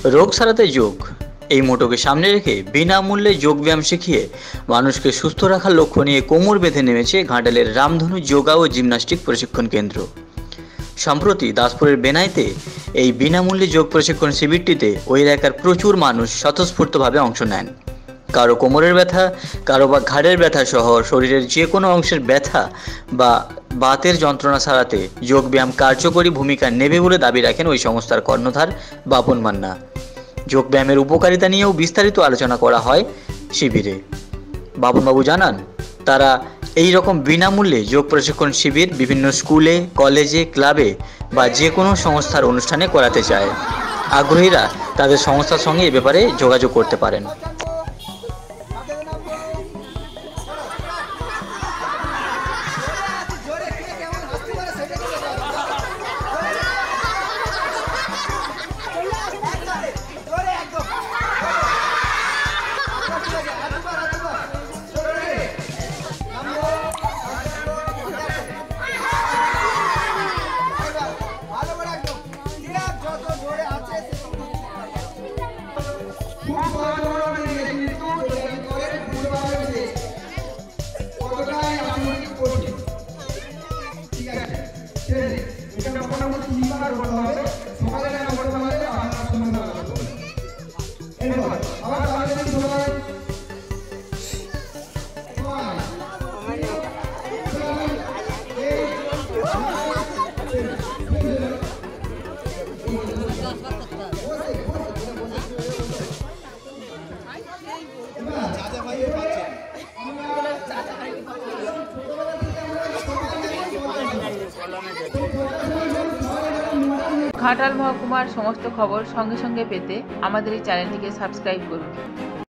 রোগ সারাতে যোগ, এই মোটোকে সামনে রেখে বিনামূল্যে যোগব্যায়াম শিখিয়ে মানুষকে সুস্থ রাখার লক্ষ্য নিয়ে কোমর বেঁধে নেমেছে ঘাটালের রামধনু যোগা ও জিমন্যাস্টিক প্রশিক্ষণ কেন্দ্র। সম্প্রতি দাসপুরের বেনাইতে এই বিনামূল্যে যোগ প্রশিক্ষণ শিবিরটিতে ওই এলাকার প্রচুর মানুষ স্বতঃস্ফূর্তভাবে অংশ নেন। কারো কোমরের ব্যথা, কারো বা ঘাড়ের ব্যথা সহ শরীরের যে কোনো অংশের ব্যথা বা বাতের যন্ত্রণা সারাতে যোগব্যায়াম কার্যকরী ভূমিকা নেবে বলে দাবি রাখেন ওই সংস্থার কর্ণধার বাপন মান্না। যোগব্যায়ামের উপকারিতা নিয়েও বিস্তারিত আলোচনা করা হয় শিবিরে। বাপনবাবু জানান, তারা এই রকম বিনামূল্যে যোগ প্রশিক্ষণ শিবির বিভিন্ন স্কুলে, কলেজে, ক্লাবে বা যে কোনো সংস্থার অনুষ্ঠানে করাতে চায়। আগ্রহীরা তাদের সংস্থার সঙ্গে এ ব্যাপারে যোগাযোগ করতে পারেন। ঘাটাল মহকুমার সমস্ত খবর সঙ্গে সঙ্গে পেতে আমাদের এই চ্যানেলটিকে সাবস্ক্রাইব করুন।